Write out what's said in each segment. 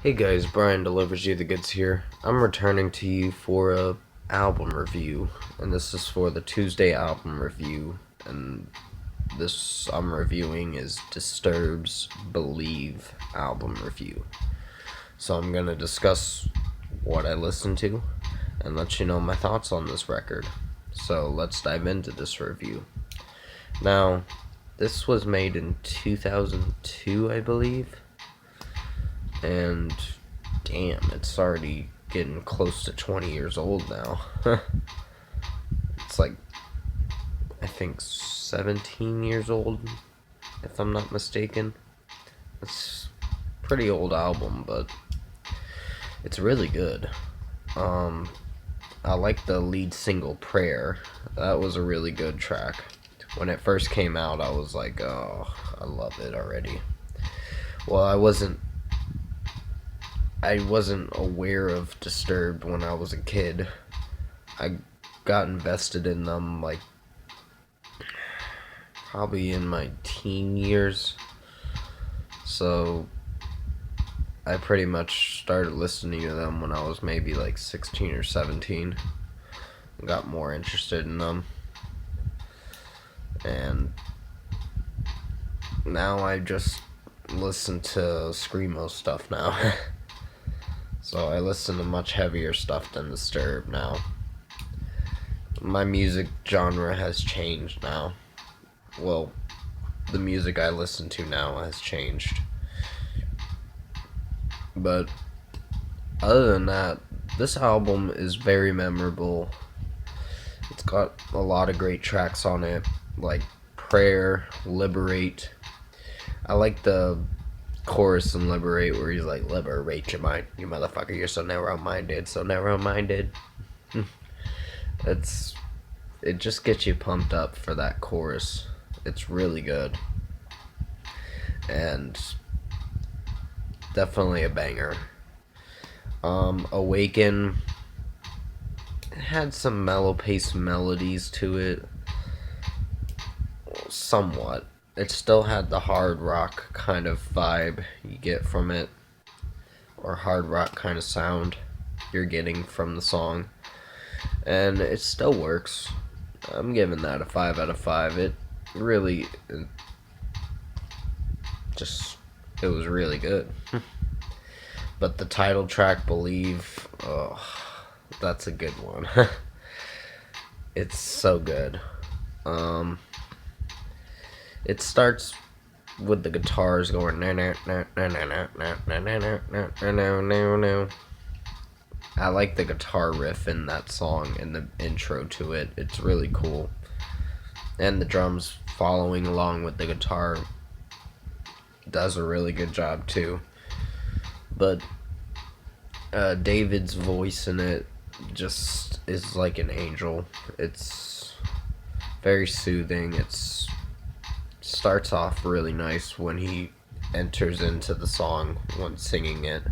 Hey guys, Brian delivers you the goods here. I'm returning to you for a album review, and this is for the Tuesday album review, and this I'm reviewing is Disturbed's Believe album review. So I'm gonna discuss what I listened to and let you know my thoughts on this record. So let's dive into this review. Now, this was made in 2002, I believe. And damn, it's already getting close to 20 years old now. It's like, I think 17 years old, if I'm not mistaken. It's a pretty old album, but it's really good. Um, I like the lead single, Prayer. That was a really good track. When it first came out, I was like, oh, I love it already. Well, I wasn't aware of Disturbed when I was a kid. I got invested in them like probably in my teen years. So I pretty much started listening to them when I was maybe like 16 or 17. Got more interested in them. And now I just listen to screamo stuff now. So I listen to much heavier stuff than Disturbed now. My music genre has changed now. Well, the music I listen to now has changed. But other than that, this album is very memorable. It's got a lot of great tracks on it, like Prayer, Liberate. I like the chorus in Liberate where he's like, liberate your mind, you motherfucker, you're so narrow-minded, so narrow-minded. It just gets you pumped up for that chorus. It's really good. And definitely a banger. Awaken had some mellow paced melodies to it. Somewhat. It still had the hard rock kind of vibe you get from it, or hard rock kind of sound you're getting from the song. And it still works. I'm giving that a 5 out of 5. It really it was really good. But the title track, Believe, oh, that's a good one. It's so good. It starts with the guitars going na na na na na na na na na na na na. I like the guitar riff in that song and the intro to it. It's really cool. And the drums following along with the guitar does a really good job too. But David's voice in it just is like an angel. It's very soothing. It starts off really nice when he enters into the song when singing it.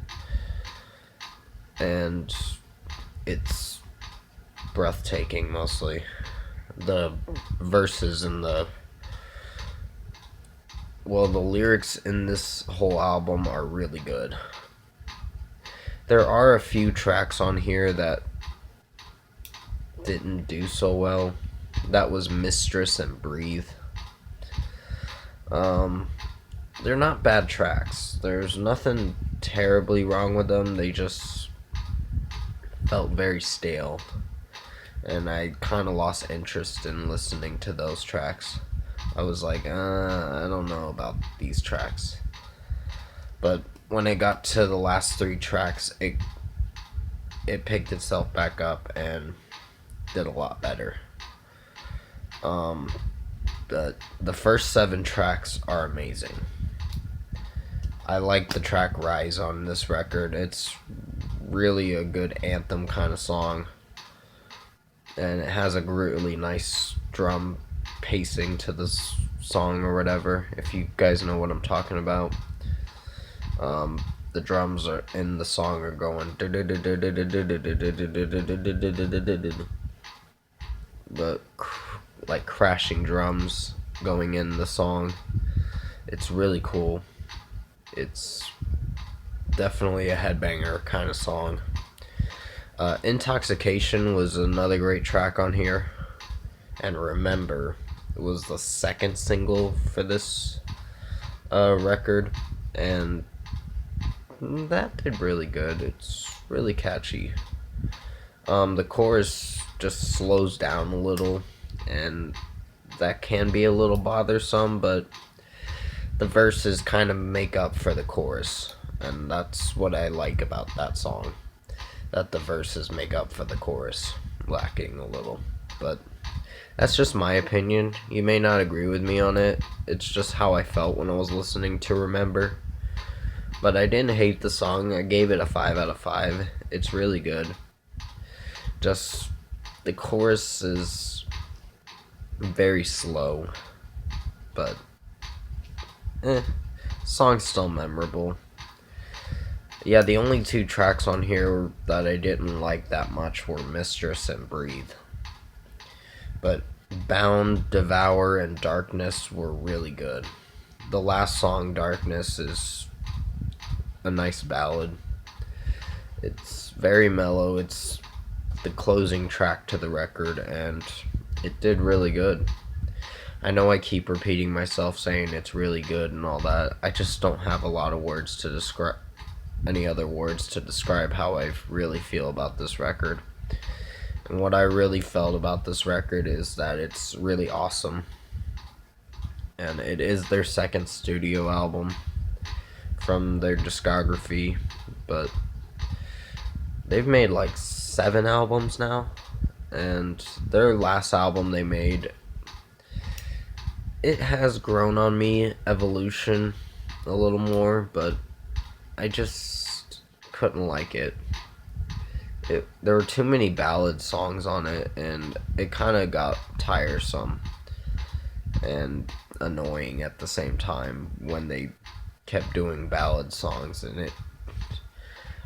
And it's breathtaking mostly. The verses and the lyrics in this whole album are really good. There are a few tracks on here that didn't do so well. That was Mistress and Breathe. They're not bad tracks. There's nothing terribly wrong with them. They just felt very stale. And I kind of lost interest in listening to those tracks. I was like, I don't know about these tracks. But when it got to the last 3 tracks, it picked itself back up and did a lot better. The first 7 tracks are amazing. I like the track Rise on this record. It's really a good anthem kind of song. And it has a really nice drum pacing to this song or whatever, if you guys know what I'm talking about. The drums are in the song are going but like crashing drums going in the song. It's really cool. It's definitely a headbanger kind of song. Intoxication was another great track on here. And Remember was the second single for this record. And that did really good. It's really catchy. The chorus just slows down a little, and that can be a little bothersome, but the verses kind of make up for the chorus, and that's what I like about that song, that the verses make up for the chorus lacking a little. But that's just my opinion. You may not agree with me on it. It's just how I felt when I was listening to Remember. But I didn't hate the song. I gave it a 5 out of 5. It's really good. Just the chorus is very slow, but song's still memorable. Yeah, the only two tracks on here that I didn't like that much were Mistress and Breathe. But Bound, Devour, and Darkness were really good. The last song, Darkness, is a nice ballad. It's very mellow. It's the closing track to the record, and it did really good. I know I keep repeating myself saying it's really good and all that. I just don't have a lot of words to describe, any other words to describe how I really feel about this record. And what I really felt about this record is that it's really awesome. And it is their second studio album from their discography, but they've made like 7 albums now, and their last album they made, it has grown on me, Evolution, a little more, but I just couldn't like it. There were too many ballad songs on it, and it kind of got tiresome and annoying at the same time when they kept doing ballad songs. And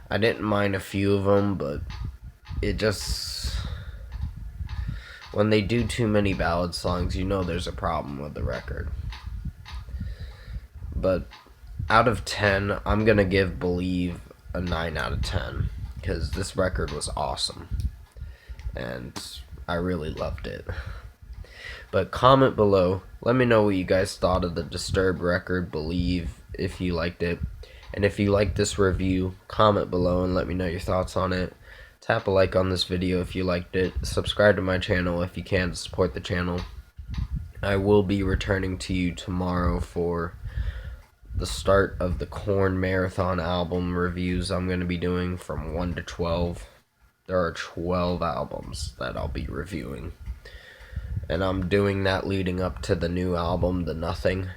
I didn't mind a few of them, but it just, when they do too many ballad songs, you know there's a problem with the record. But out of 10, I'm gonna give Believe a 9 out of 10, because this record was awesome and I really loved it. But comment below, let me know what you guys thought of the Disturbed record, Believe, if you liked it. And if you liked this review, comment below and let me know your thoughts on it. Tap a like on this video if you liked it. Subscribe to my channel if you can to support the channel. I will be returning to you tomorrow for the start of the Korn Marathon album reviews I'm going to be doing from 1 to 12. There are 12 albums that I'll be reviewing. And I'm doing that leading up to the new album, The Nothing,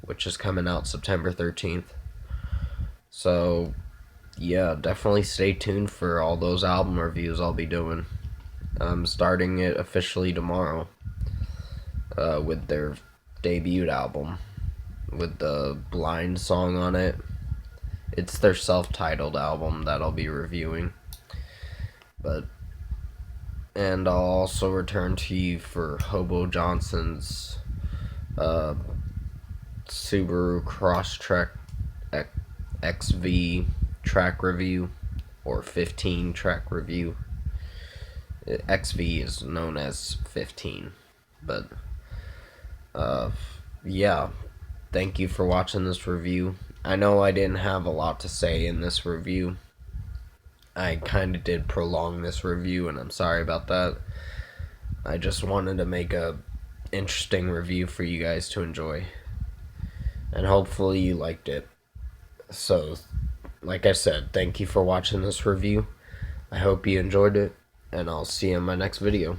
which is coming out September 13th. So, yeah, definitely stay tuned for all those album reviews I'll be doing. I'm starting it officially tomorrow with their debut album, with the Blind song on it. It's their self-titled album that I'll be reviewing. And I'll also return to you for Hobo Johnson's Subaru Crosstrek XV track review, or 15 track review. XV is known as 15. But yeah, thank you for watching this review. I know I didn't have a lot to say in this review. I kind of did prolong this review, and I'm sorry about that. I just wanted to make a interesting review for you guys to enjoy, and hopefully you liked it. So, like I said, thank you for watching this review. I hope you enjoyed it, and I'll see you in my next video.